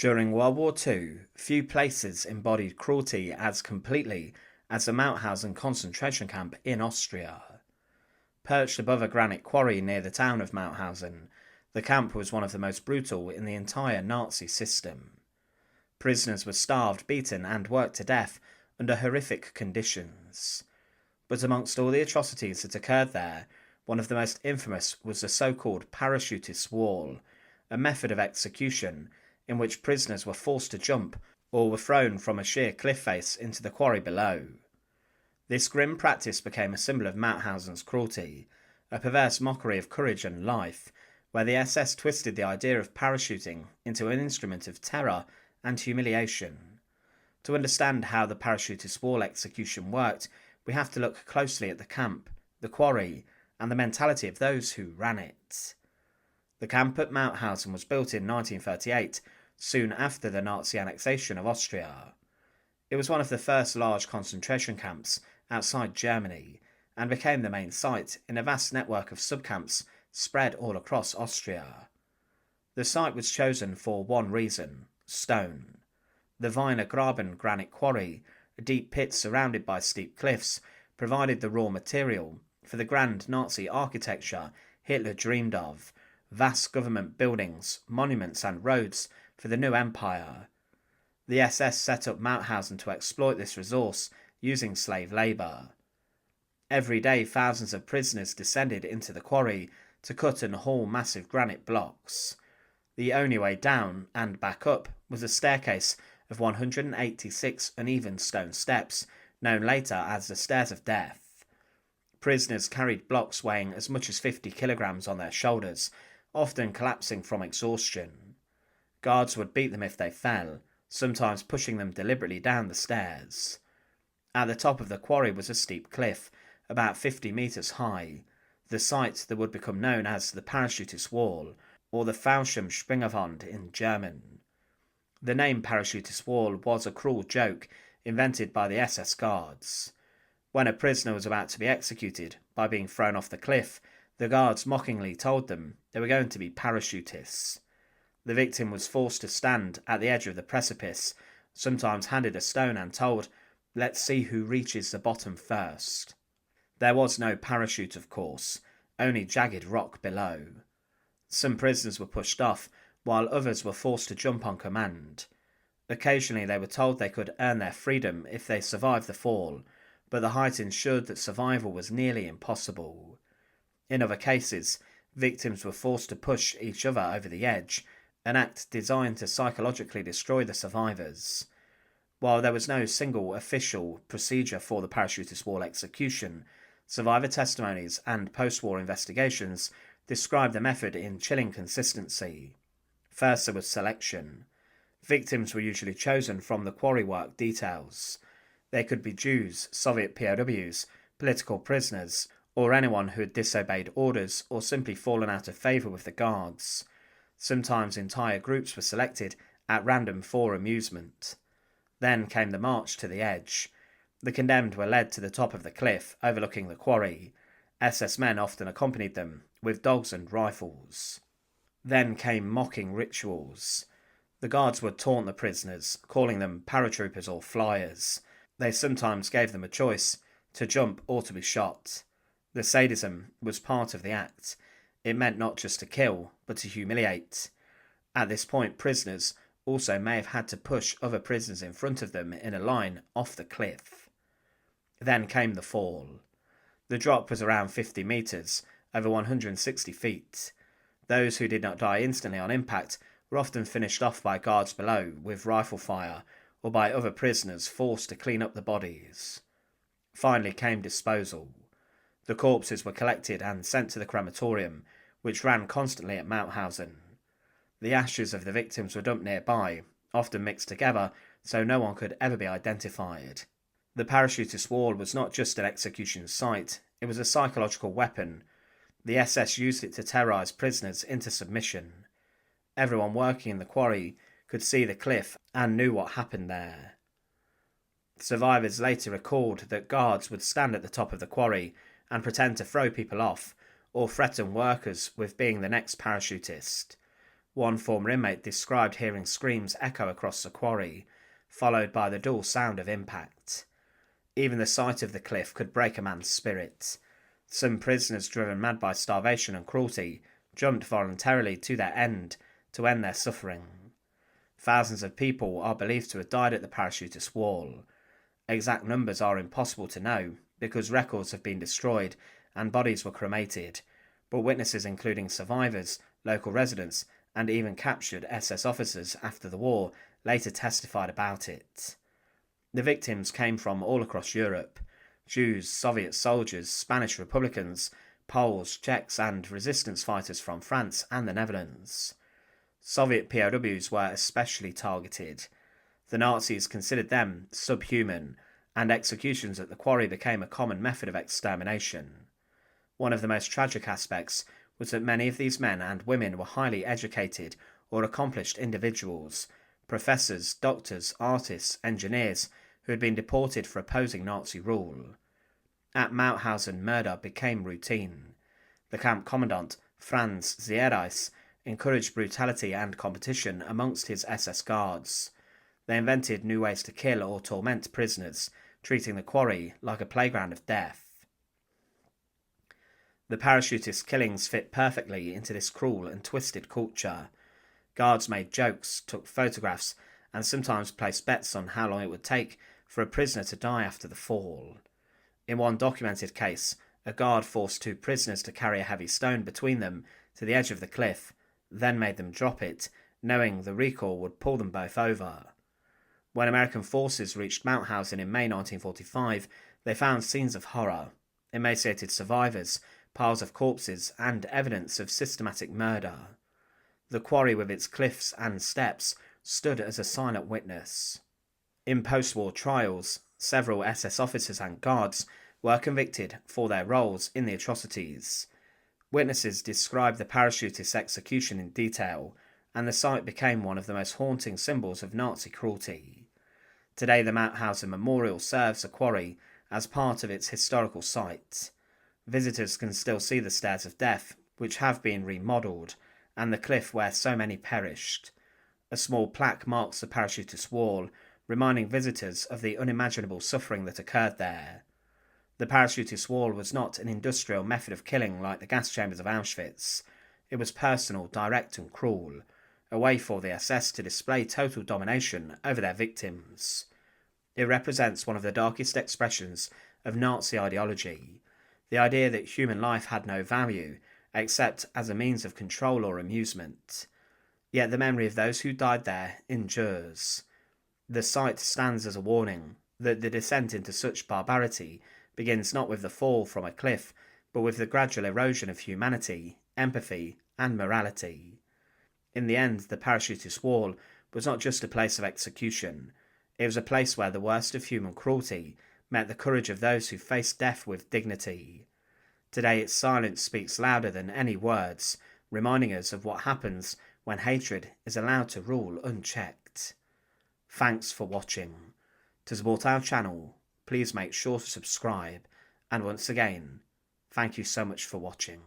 During World War II, few places embodied cruelty as completely as the Mauthausen Concentration Camp in Austria. Perched above a granite quarry near the town of Mauthausen, the camp was one of the most brutal in the entire Nazi system. Prisoners were starved, beaten, and worked to death under horrific conditions. But amongst all the atrocities that occurred there, one of the most infamous was the so-called Parachutist Wall, a method of execution in which prisoners were forced to jump or were thrown from a sheer cliff face into the quarry below. This grim practice became a symbol of Mauthausen's cruelty, a perverse mockery of courage and life, where the SS twisted the idea of parachuting into an instrument of terror and humiliation. To understand how the Parachutist Wall execution worked, we have to look closely at the camp, the quarry, and the mentality of those who ran it. The camp at Mauthausen was built in 1938, soon after the Nazi annexation of Austria. It was one of the first large concentration camps outside Germany, and became the main site in a vast network of subcamps spread all across Austria. The site was chosen for one reason: stone. The Wiener Graben granite quarry, a deep pit surrounded by steep cliffs, provided the raw material for the grand Nazi architecture Hitler dreamed of: vast government buildings, monuments and roads for the new empire. The SS set up Mauthausen to exploit this resource using slave labour. Every day thousands of prisoners descended into the quarry to cut and haul massive granite blocks. The only way down and back up was a staircase of 186 uneven stone steps, known later as the Stairs of Death. Prisoners carried blocks weighing as much as 50 kilograms on their shoulders, often collapsing from exhaustion. Guards would beat them if they fell, sometimes pushing them deliberately down the stairs. At the top of the quarry was a steep cliff, about 50 metres high, the site that would become known as the Parachutist Wall, or the Fallschirmspringerwand in German. The name Parachutist Wall was a cruel joke invented by the SS guards. When a prisoner was about to be executed by being thrown off the cliff, the guards mockingly told them they were going to be parachutists. The victim was forced to stand at the edge of the precipice, sometimes handed a stone and told, "Let's see who reaches the bottom first." There was no parachute, of course, only jagged rock below. Some prisoners were pushed off, while others were forced to jump on command. Occasionally they were told they could earn their freedom if they survived the fall, but the height ensured that survival was nearly impossible. In other cases, victims were forced to push each other over the edge, an act designed to psychologically destroy the survivors. While there was no single official procedure for the Parachutist Wall execution, survivor testimonies and post-war investigations describe the method in chilling consistency. First, there was selection. Victims were usually chosen from the quarry work details. They could be Jews, Soviet POWs, political prisoners, or anyone who had disobeyed orders or simply fallen out of favour with the guards. Sometimes entire groups were selected at random for amusement. Then came the march to the edge. The condemned were led to the top of the cliff overlooking the quarry. SS men often accompanied them with dogs and rifles. Then came mocking rituals. The guards would taunt the prisoners, calling them paratroopers or flyers. They sometimes gave them a choice, to jump or to be shot. The sadism was part of the act. It meant not just to kill, but to humiliate. At this point, prisoners also may have had to push other prisoners in front of them in a line off the cliff. Then came the fall. The drop was around 50 metres, over 160 feet. Those who did not die instantly on impact were often finished off by guards below with rifle fire, or by other prisoners forced to clean up the bodies. Finally came disposal. The corpses were collected and sent to the crematorium, which ran constantly at Mauthausen. The ashes of the victims were dumped nearby, often mixed together, so no one could ever be identified. The Parachutist Wall was not just an execution site, it was a psychological weapon. The SS used it to terrorise prisoners into submission. Everyone working in the quarry could see the cliff and knew what happened there. Survivors later recalled that guards would stand at the top of the quarry and pretend to throw people off, or threaten workers with being the next parachutist. One former inmate described hearing screams echo across the quarry, followed by the dull sound of impact. Even the sight of the cliff could break a man's spirit. Some prisoners, driven mad by starvation and cruelty, jumped voluntarily to their end to end their suffering. Thousands of people are believed to have died at the Parachutist Wall. Exact numbers are impossible to know because records have been destroyed and bodies were cremated, but witnesses including survivors, local residents, and even captured SS officers after the war later testified about it. The victims came from all across Europe: Jews, Soviet soldiers, Spanish Republicans, Poles, Czechs, and resistance fighters from France and the Netherlands. Soviet POWs were especially targeted. The Nazis considered them subhuman, and executions at the quarry became a common method of extermination. One of the most tragic aspects was that many of these men and women were highly educated or accomplished individuals, professors, doctors, artists, engineers, who had been deported for opposing Nazi rule. At Mauthausen, murder became routine. The camp commandant, Franz Ziereis, encouraged brutality and competition amongst his SS guards. They invented new ways to kill or torment prisoners, treating the quarry like a playground of death. The parachutist killings fit perfectly into this cruel and twisted culture. Guards made jokes, took photographs, and sometimes placed bets on how long it would take for a prisoner to die after the fall. In one documented case, a guard forced two prisoners to carry a heavy stone between them to the edge of the cliff, then made them drop it, knowing the recoil would pull them both over. When American forces reached Mauthausen in May 1945, they found scenes of horror: emaciated survivors, piles of corpses, and evidence of systematic murder. The quarry with its cliffs and steps stood as a silent witness. In post-war trials, several SS officers and guards were convicted for their roles in the atrocities. Witnesses described the parachutist's execution in detail, and the site became one of the most haunting symbols of Nazi cruelty. Today, the Mauthausen Memorial serves the quarry as part of its historical site. Visitors can still see the stairs of death, which have been remodelled, and the cliff where so many perished. A small plaque marks the Parachutist Wall, reminding visitors of the unimaginable suffering that occurred there. The Parachutist Wall was not an industrial method of killing like the gas chambers of Auschwitz. It was personal, direct, and cruel, a way for the SS to display total domination over their victims. It represents one of the darkest expressions of Nazi ideology: the idea that human life had no value except as a means of control or amusement. Yet the memory of those who died there endures. The site stands as a warning that the descent into such barbarity begins not with the fall from a cliff, but with the gradual erosion of humanity, empathy, and morality. In the end, the Parachutist Wall was not just a place of execution. It was a place where the worst of human cruelty met the courage of those who faced death with dignity. Today, its silence speaks louder than any words, reminding us of what happens when hatred is allowed to rule unchecked. Thanks for watching. To support our channel, please make sure to subscribe, and once again, thank you so much for watching.